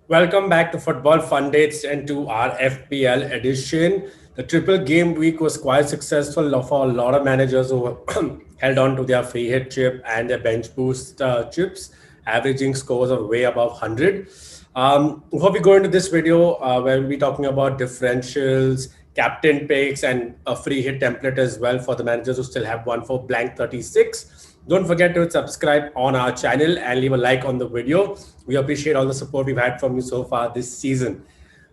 Welcome back to Football Fun Dates and to our FPL edition. The triple game week was quite successful for a lot of managers who held on to their free hit chip and their bench boost chips, averaging scores of way above 100. Before we go into this video, where we'll be talking about differentials, captain picks, and a free hit template as well for the managers who still have one for blank 36. Don't forget to subscribe on our channel and leave a like on the video. We appreciate all the support we've had from you so far this season.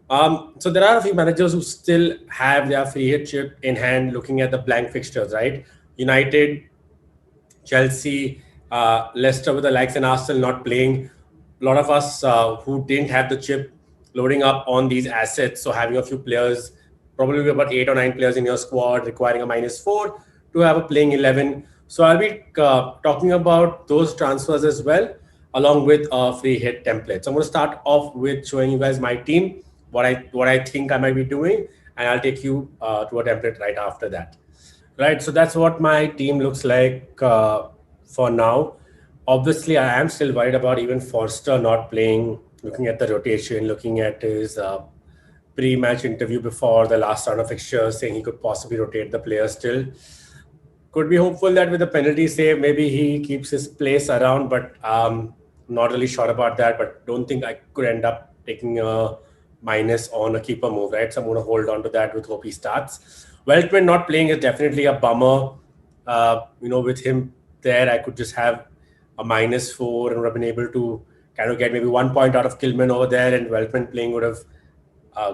So there are a few managers who still have their free hit chip in hand, looking at the blank fixtures, right? United, Chelsea, Leicester with the likes and Arsenal not playing. A lot of us who didn't have the chip loading up on these assets, so having a few players, probably about 8 or 9 players in your squad, requiring a -4 to have a playing 11. So I'll be talking about those transfers as well, along with a free hit template. So I'm going to start off with showing you guys my team, what I think I might be doing, and I'll take you to a template right after that. Right, so that's what my team looks like for now. Obviously, I am still worried about even Forster not playing, looking at the rotation, looking at his pre-match interview before the last round of fixtures, saying he could possibly rotate the players still. Could be hopeful that with the penalty save, maybe he keeps his place around, but not really sure about that. But don't think I could end up taking a minus on a keeper move, right? So I'm going to hold on to that with hope he starts. Weltman not playing is definitely a bummer. With him there, I could just have a -4 and would have been able to kind of get maybe 1 point out of Kilman over there, and Weltman playing would have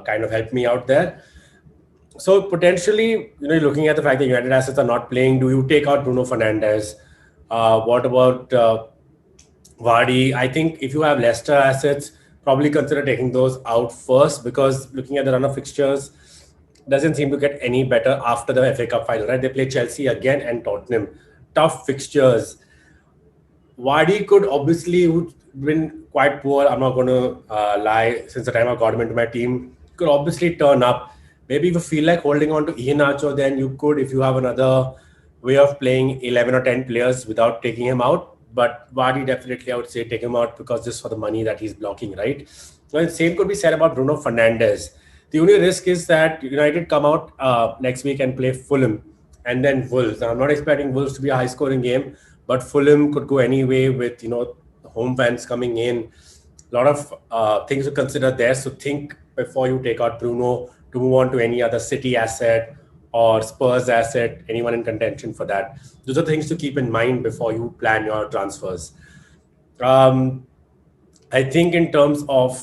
kind of helped me out there. So potentially, looking at the fact that United assets are not playing, do you take out Bruno Fernandes? What about Vardy? I think if you have Leicester assets, probably consider taking those out first, because looking at the run of fixtures, doesn't seem to get any better after the FA Cup final, right? They play Chelsea again and Tottenham. Tough fixtures. Vardy could obviously would been quite poor. I'm not going to lie. Since the time I got him into my team, could obviously turn up. Maybe if you feel like holding on to Iheanacho, then you could, if you have another way of playing 11 or 10 players without taking him out. But Vardy definitely, I would say, take him out, because just for the money that he's blocking, right? Well, the same could be said about Bruno Fernandes. The only risk is that United come out next week and play Fulham and then Wolves. Now, I'm not expecting Wolves to be a high-scoring game, but Fulham could go any way with home fans coming in. A lot of things to consider there. So think before you take out Bruno to move on to any other City asset or Spurs asset, anyone in contention for that. Those are things to keep in mind before you plan your transfers. Um, I think in terms of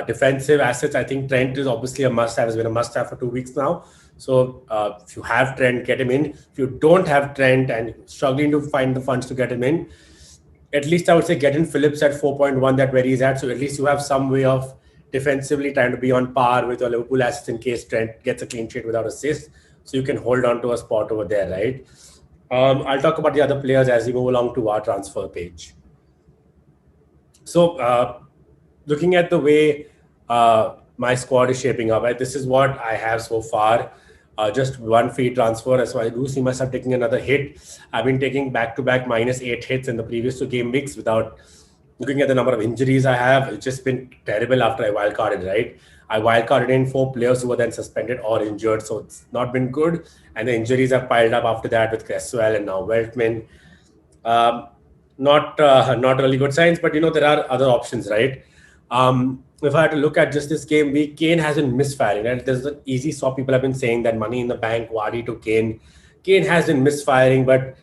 defensive assets, I think Trent is obviously a must-have. Has been a must-have for 2 weeks now. So if you have Trent, get him in. If you don't have Trent and struggling to find the funds to get him in, at least I would say get in Phillips at 4.1, that where he's at. So at least you have some way of defensively trying to be on par with your Liverpool assets in case Trent gets a clean sheet without assist. So you can hold on to a spot over there, right? I'll talk about the other players as we move along to our transfer page. So looking at the way my squad is shaping up, right, this is what I have so far. Just one free transfer, so I do see myself taking another hit. I've been taking back-to-back -8 hits in the previous 2 game weeks without looking at the number of injuries I have. It's just been terrible after I wildcarded, right? I wildcarded in 4 players who were then suspended or injured, so it's not been good. And the injuries have piled up after that with Cresswell and now Weltman. Um, not really good signs, but there are other options, right? If I had to look at just this game week, Kane hasn't misfiring. Right? There's an easy swap. People have been saying that money in the bank, Wadi to Kane. Kane has been misfiring, but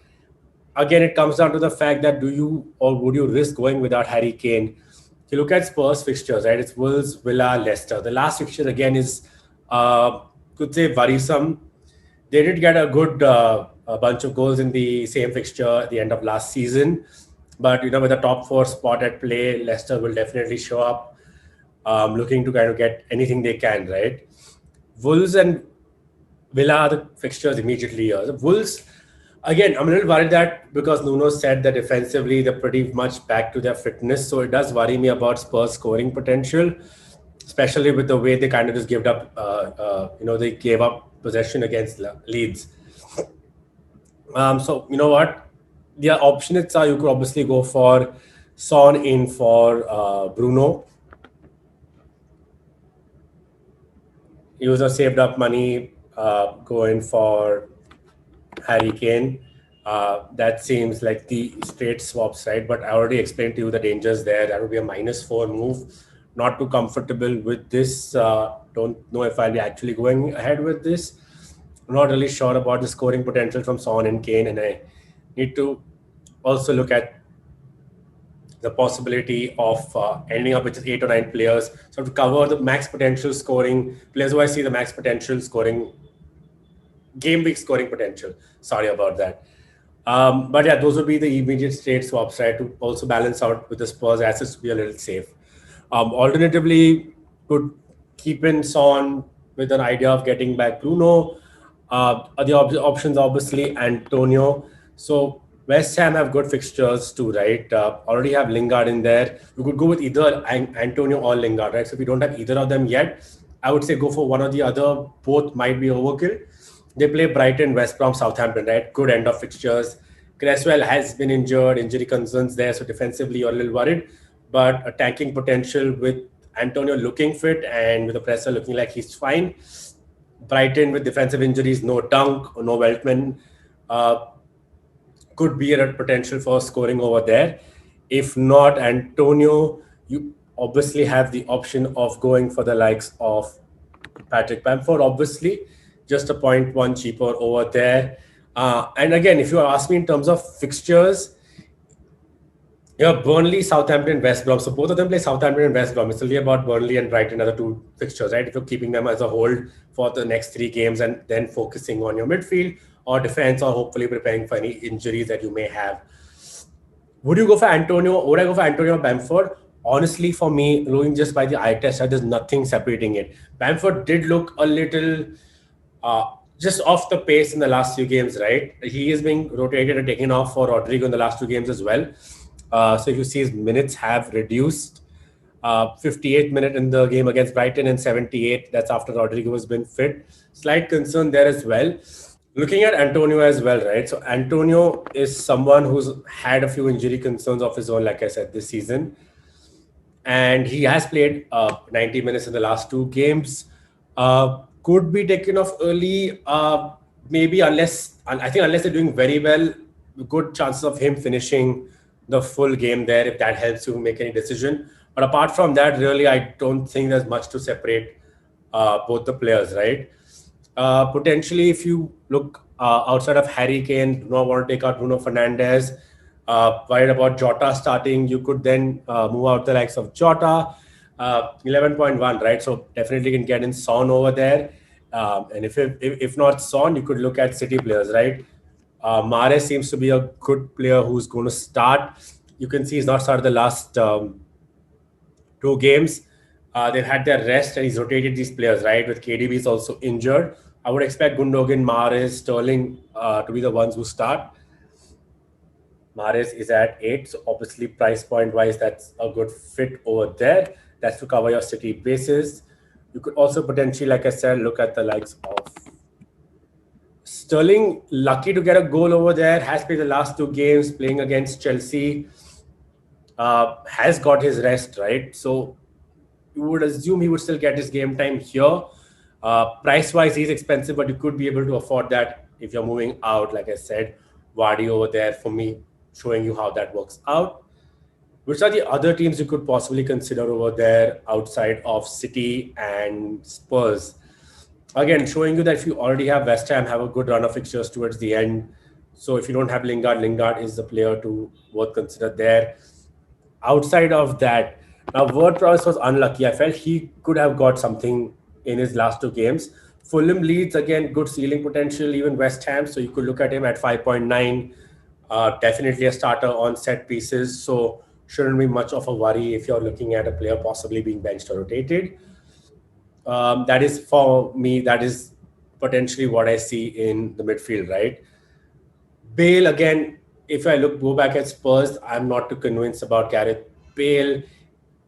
again, it comes down to the fact that do you or would you risk going without Harry Kane? If you look at Spurs fixtures, right? It's Wolves, Villa, Leicester. The last fixture again is, could say, worrisome. They did get a good a bunch of goals in the same fixture at the end of last season. But, with the top four spot at play, Leicester will definitely show up looking to kind of get anything they can, right? Wolves and Villa are the fixtures immediately here. The Wolves, again, I'm a little worried that because Nuno said that defensively they're pretty much back to their fitness. So it does worry me about Spurs scoring potential, especially with the way they kind of just gave up, they gave up possession against Leeds. So you know what? The options are you could obviously go for Son in for Bruno. User saved up money going for Harry Kane. That seems like the straight swaps, right? But I already explained to you the dangers there. That would be a -4 move. Not too comfortable with this. Don't know if I'll be actually going ahead with this. Not really sure about the scoring potential from Son and Kane, and I need to also look at the possibility of ending up with just 8 or 9 players. So to cover the max potential scoring players who I see the max potential scoring game week scoring potential. Sorry about that. But yeah, those would be the immediate straight swaps, right? To also balance out with the Spurs assets to be a little safe. Alternatively, could keep in Son with an idea of getting back Bruno. Other options, obviously, Antonio. So West Ham have good fixtures too, right? Already have Lingard in there. You could go with either Antonio or Lingard, right? So if you don't have either of them yet, I would say go for one or the other. Both might be overkill. They play Brighton, West Brom, Southampton, right? Good end of fixtures. Cresswell has been injured, injury concerns there, so defensively you're a little worried. But a tanking potential with Antonio looking fit and with the presser looking like he's fine. Brighton with defensive injuries, no Dunk, no Weltman, uh, could be a potential for scoring over there. If not Antonio, you obviously have the option of going for the likes of Patrick Bamford, obviously, just a point one cheaper over there. And again, if you ask me in terms of fixtures, yeah, Burnley, Southampton, West Brom. So both of them play Southampton and West Brom. It's only about Burnley and Brighton are the two fixtures, right? If you're keeping them as a whole for the next 3 games and then focusing on your midfield or defense or hopefully preparing for any injuries that you may have. Would you go for Antonio? Would I go for Antonio or Bamford? Honestly, for me, looking just by the eye test, there's nothing separating it. Bamford did look a little uh, just off the pace in the last few games, right? He is being rotated and taken off for Rodrigo in the last 2 games as well. So if you see his minutes have reduced, 58 minute in the game against Brighton and 78. That's after Rodrigo has been fit. Slight concern there as well. Looking at Antonio as well, right? So Antonio is someone who's had a few injury concerns of his own, like I said, this season, and he has played 90 minutes in the last 2 games. Could be taken off early, maybe unless I think unless they're doing very well, good chances of him finishing the full game there if that helps you make any decision. But apart from that, really, I don't think there's much to separate both the players, right? Potentially, if you look outside of Harry Kane, do not want to take out Bruno Fernandes, worried about Jota starting, you could then move out the likes of Jota, 11.1, right? So definitely can get in Son over there. And if not Son, you could look at City players, right? Mahrez seems to be a good player who's going to start. You can see he's not started the last 2 games. They've had their rest and he's rotated these players, right? With KDB is also injured. I would expect Gundogan, Mahrez, Sterling to be the ones who start. Mahrez is at 8, so obviously price point wise, that's a good fit over there. That's to cover your City bases. You could also potentially, like I said, look at the likes of Sterling, lucky to get a goal over there, has played the last 2 games playing against Chelsea, has got his rest, right? So you would assume he would still get his game time here. Price wise, he's expensive, but you could be able to afford that if you're moving out. Like I said, Vardy over there for me, showing you how that works out. Which are the other teams you could possibly consider over there outside of City and Spurs? Again, showing you that if you already have West Ham, have a good run of fixtures towards the end. So if you don't have Lingard, Lingard is the player to worth consider there. Outside of that, now Ward-Prowse was unlucky. I felt he could have got something in his last 2 games. Fulham leads again, good ceiling potential, even West Ham. So you could look at him at 5.9. Definitely a starter on set pieces. So shouldn't be much of a worry if you're looking at a player possibly being benched or rotated. That is for me, that is potentially what I see in the midfield, right? Bale, again, if I go back at Spurs, I'm not too convinced about Gareth Bale.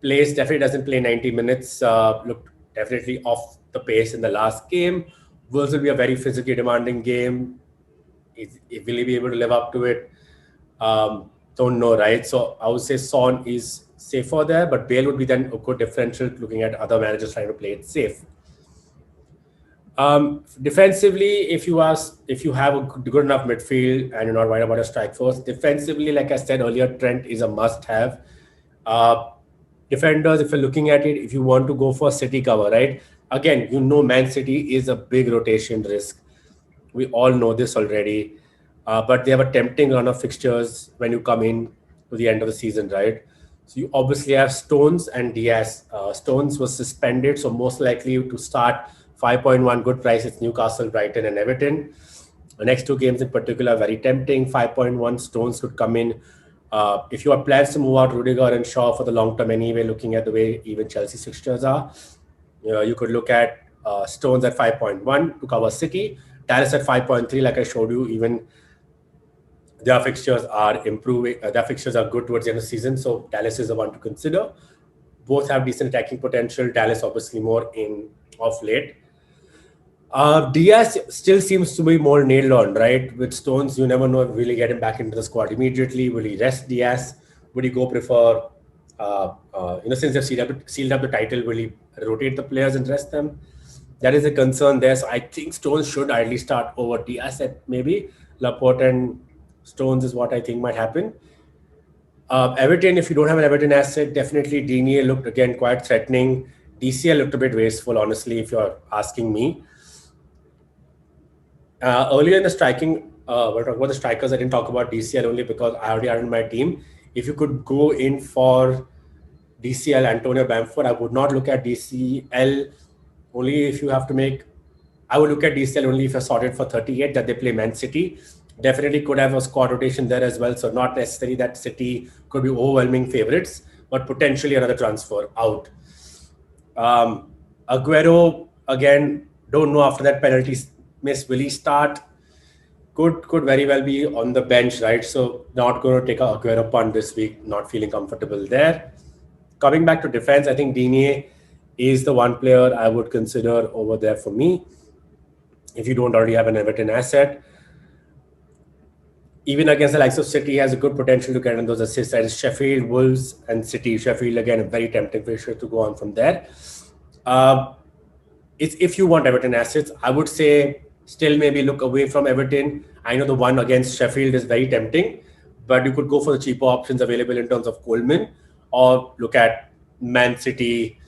Definitely doesn't play 90 minutes. Looked definitely off the pace in the last game. Wolves will be a very physically demanding game. Will he be able to live up to it? don't know, right? So I would say Son is safer there, but Bale would be then a good differential looking at other managers trying to play it safe. Defensively, if you have a good enough midfield and you're not worried about a strike force, defensively, like I said earlier, Trent is a must-have. Uh, Defenders, if you're looking at it, if you want to go for City cover, right? Again, Man City is a big rotation risk. We all know this already. But they have a tempting run of fixtures when you come in to the end of the season, right? So you obviously have Stones and Diaz. Stones was suspended, so most likely to start 5.1 good price. It's Newcastle, Brighton, and Everton. The next two games in particular are very tempting. 5.1 Stones could come in. If you have plans to move out Rudiger and Shaw for the long term anyway, looking at the way even Chelsea's fixtures are, you could look at Stones at 5.1 to cover City, Dallas at 5.3, like I showed you. Even their fixtures are improving. Their fixtures are good towards the end of the season, so Dallas is the one to consider. Both have decent attacking potential. Dallas obviously more in of late. Diaz still seems to be more nailed on, right? With Stones, you never know if really get him back into the squad immediately. Will he rest Diaz? Would he go prefer, since they've sealed up the title, will he rotate the players and rest them? That is a concern there. So I think Stones should ideally start over Diaz at maybe Laporte and Stones is what I think might happen. Everton, if you don't have an Everton asset, definitely Digne looked again quite threatening. DCL looked a bit wasteful, honestly, if you're asking me. Earlier in the striking, we're talking about the strikers. I didn't talk about DCL only because I already had in my team. If you could go in for DCL, Antonio Bamford, I would not look at DCL only if you have to make. I would look at DCL only if you're sorted for 38 that they play Man City. Definitely could have a squad rotation there as well. So not necessarily that City could be overwhelming favorites, but potentially another transfer out. Aguero, again, don't know after that penalty miss, will he start? Could very well be on the bench, right? So not going to take a Aguero punt this week, not feeling comfortable there. Coming back to defense, I think Digne is the one player I would consider over there for me. If you don't already have an Everton asset, even against the likes of City, has a good potential to get in those assists. And Sheffield, Wolves, and City. Sheffield, again, a very tempting fixture to go on from there. It's if you want Everton assets, I would say still maybe look away from Everton. I know the one against Sheffield is very tempting, but you could go for the cheaper options available in terms of Coleman, or look at Man City,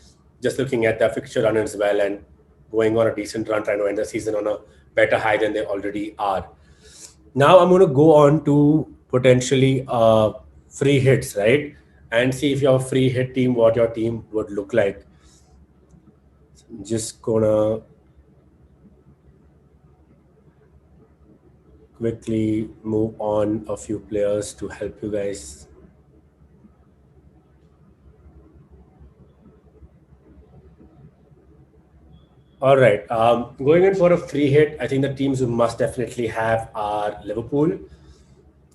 just looking at their fixture run as well and going on a decent run, trying to end the season on a better high than they already are. Now I'm going to go on to potentially free hits, right? And see if your free hit team, what your team would look like. Just gonna quickly move on a few players to help you guys. All right. Going in for a free hit, I think the teams you must definitely have are Liverpool,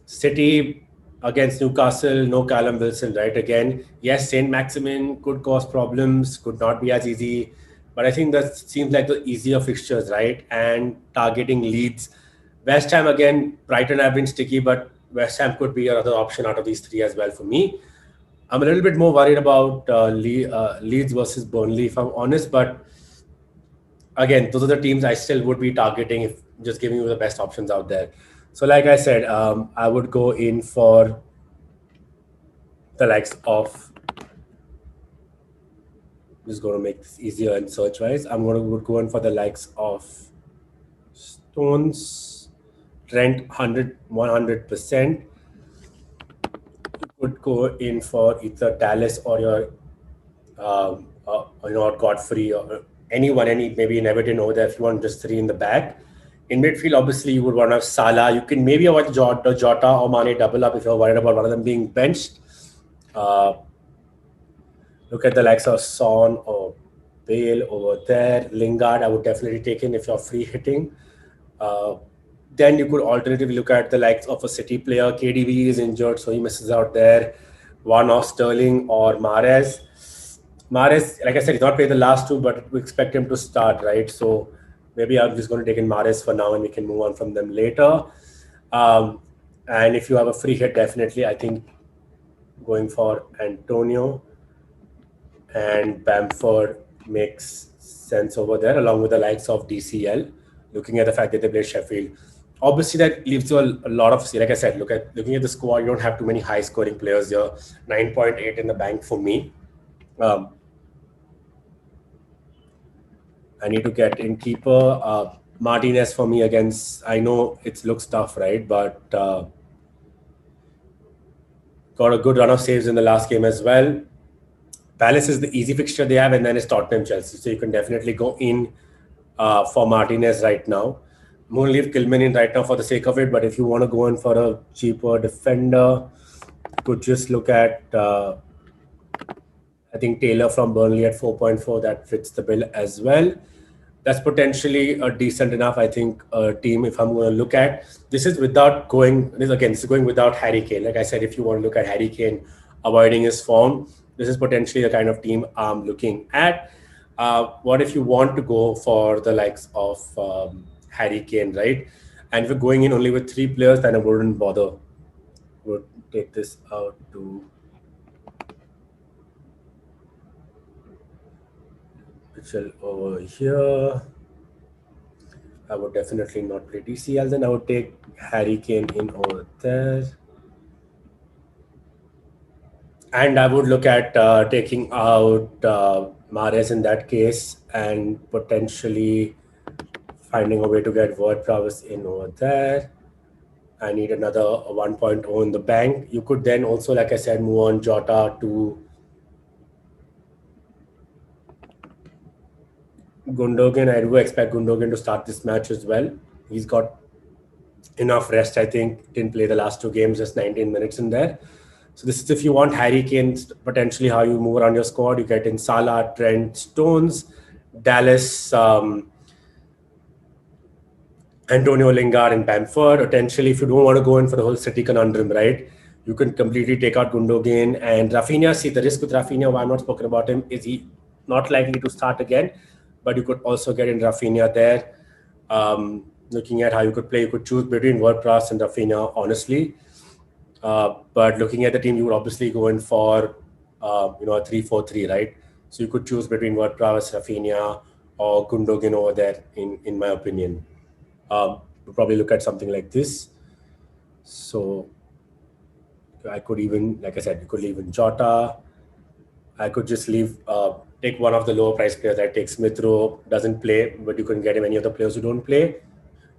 City against Newcastle, no Callum Wilson, right? Again, yes, Saint Maximin could cause problems, could not be as easy, but I think that seems like the easier fixtures, right? And targeting Leeds. West Ham, again, Brighton have been sticky, but West Ham could be another option out of these three as well for me. I'm a little bit more worried about Leeds versus Burnley, if I'm honest, but again, those are the teams I still would be targeting if just giving you the best options out there. So, like I said, I would go in for the likes of. Just going to make this easier and search wise. I'm going to go in for the likes of Stones, Trent 100%. You could go in for either Dallas or your, Godfrey or anyone, maybe in Everton over there if you want just three in the back. In midfield, obviously, you would want to have Salah. You can maybe avoid Jota or Mane double up if you're worried about one of them being benched. Look at the likes of Son or Bale over there. Lingard, I would definitely take in if you're free hitting. Then you could alternatively look at the likes of a City player. KDB is injured, so he misses out there. One off Sterling or Mahrez. Mahrez, like I said, he's not played the last two, but we expect him to start, right? So maybe I'm just going to take in Mahrez for now and we can move on from them later. And if you have a free hit, definitely, I think going for Antonio and Bamford makes sense over there, along with the likes of DCL, looking at the fact that they play Sheffield. Obviously, that leaves you a lot of, like I said, looking at the squad, you don't have too many high scoring players here. 9.8 in the bank for me. Um, I need to get in keeper. Martinez for me against, I know it looks tough, right? But got a good run of saves in the last game as well. Palace is the easy fixture they have, and then it's Tottenham Chelsea. So you can definitely go in for Martinez right now. I'm going to leave Kilman in right now for the sake of it, but if you want to go in for a cheaper defender, you could just look at, I think, Taylor from Burnley at 4.4. That fits the bill as well. That's potentially a decent enough, I think, team if I'm going to look at. This is going without Harry Kane. Like I said, if you want to look at Harry Kane avoiding his form, this is potentially the kind of team I'm looking at. What if you want to go for the likes of Harry Kane, right? And if you're going in only with 3 players, then I wouldn't bother. Would take this out to Mitchell over here. I would definitely not play DCL. Then I would take Harry Kane in over there. And I would look at taking out Mahrez in that case and potentially finding a way to get Ward Prowess in over there. I need another 1.0 in the bank. You could then also, like I said, move on Jota to Gundogan. I do expect Gundogan to start this match as well. He's got enough rest, I think. Didn't play the last 2 games, just 19 minutes in there. So this is if you want Harry Kane, potentially how you move around your squad. You get in Salah, Trent, Stones, Dallas, Antonio Lingard, and Bamford. Potentially, if you don't want to go in for the whole City conundrum, right? You can completely take out Gundogan and Rafinha. See, the risk with Rafinha, why I'm not spoken about him, is he not likely to start again. But you could also get in Rafinha there. Looking at how you could play, you could choose between WordPress and Rafinha, honestly. But looking at the team, you would obviously go in for a 3-4-3, right? So you could choose between WordPress, Rafinha, or Gundogan over there, in my opinion. We'll probably look at something like this. So I could even, like I said, you could leave in Jota. I could just take one of the lower price players. I take Smith Rowe, doesn't play, but you can get him any of the players who don't play.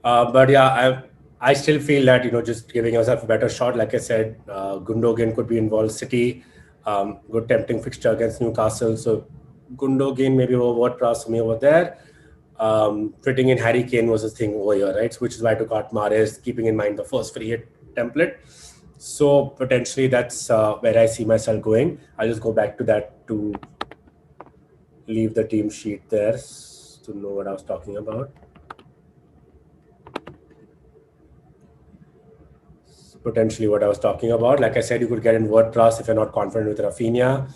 But yeah, I still feel that, just giving yourself a better shot. Like I said, Gundogan could be involved. City, good tempting fixture against Newcastle. So Gundogan maybe over Ward-Prowse for me over there. Fitting in Harry Kane was a thing over here, right? So which is why I took out Mahrez, keeping in mind the first free hit template. So potentially that's where I see myself going. I'll just go back to that to leave the team sheet there to know what I was talking about. Potentially what I was talking about. Like I said, you could get in WordPress if you're not confident with Rafinha.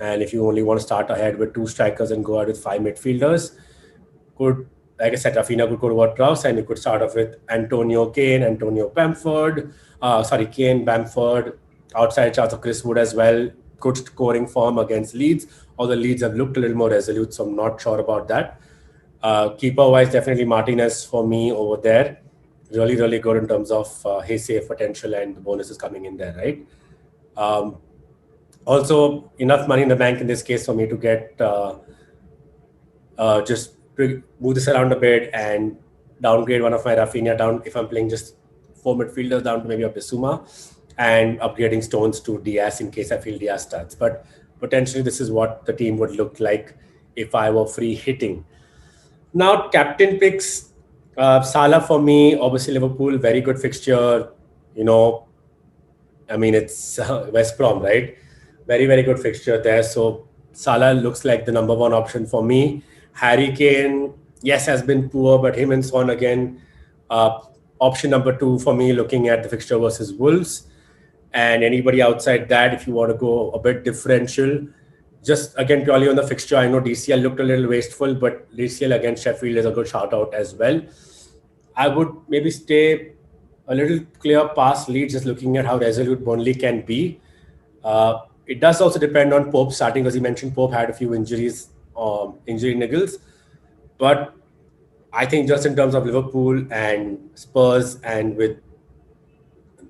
And if you only want to start ahead with 2 strikers and go out with 5 midfielders, like I said, Rafinha could go to WordPress and you could start off with Antonio Kane, Antonio Bamford, Kane, Bamford, outside chance of Chris Wood as well. Good scoring form against Leeds. Although Leeds have looked a little more resolute, so I'm not sure about that. Keeper-wise, definitely Martinez for me over there. Really, really good in terms of his save potential and the bonuses coming in there, right? Also, enough money in the bank in this case for me to get just move this around a bit and downgrade one of my Rafinha down if I'm playing just 4 midfielders down to maybe a Bissouma, and upgrading Stones to Diaz in case I feel Diaz starts. But potentially this is what the team would look like if I were free hitting. Now, captain picks. Salah for me, obviously Liverpool, very good fixture. It's West Brom, right? Very, very good fixture there. So Salah looks like the number 1 option for me. Harry Kane, yes, has been poor, but him and Son again, option number 2 for me, looking at the fixture versus Wolves. And anybody outside that, if you want to go a bit differential, just again purely on the fixture. I know DCL looked a little wasteful, but DCL against Sheffield is a good shout out as well. I would maybe stay a little clear past lead, just looking at how resolute Burnley can be. It does also depend on Pope starting, because he mentioned Pope had a few injuries, injury niggles. But I think just in terms of Liverpool and Spurs, and with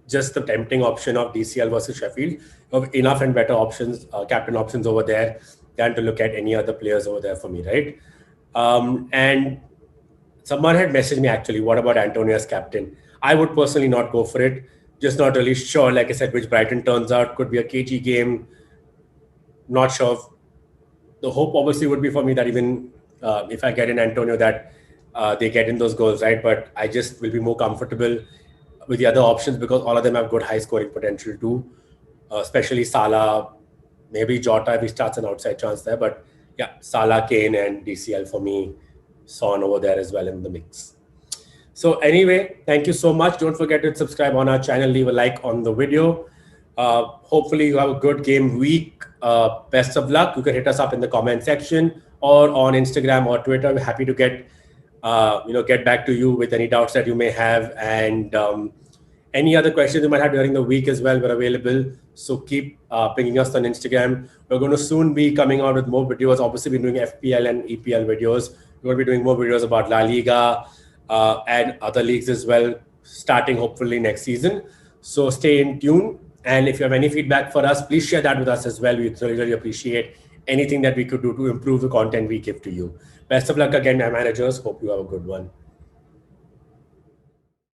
just the tempting option of DCL versus Sheffield, you have enough and better options, captain options over there, than to look at any other players over there for me, right? And someone had messaged me actually, what about Antonio as captain? I would personally not go for it. Just not really sure, like I said, which Brighton turns out. Could be a KG game. Not sure. The hope obviously would be for me that even if I get in Antonio, that they get in those goals, right? But I just will be more comfortable with the other options, because all of them have good high scoring potential too, especially Salah, maybe Jota if he starts an outside chance there. But yeah, Salah, Kane, and DCL for me, Son over there as well in the mix. So anyway, thank you so much. Don't forget to subscribe on our channel, leave a like on the video. Hopefully you have a good game week. Best of luck. You can hit us up in the comment section or on Instagram or Twitter. We're happy to get back to you with any doubts that you may have, and any other questions you might have during the week as well. We're available. So keep pinging us on Instagram. We're going to soon be coming out with more videos. Obviously, we're doing FPL and EPL videos. We're going to be doing more videos about La Liga and other leagues as well, starting hopefully next season. So stay in tune. And if you have any feedback for us, please share that with us as well. We really appreciate anything that we could do to improve the content we give to you. Best of luck again, my managers. Hope you have a good one.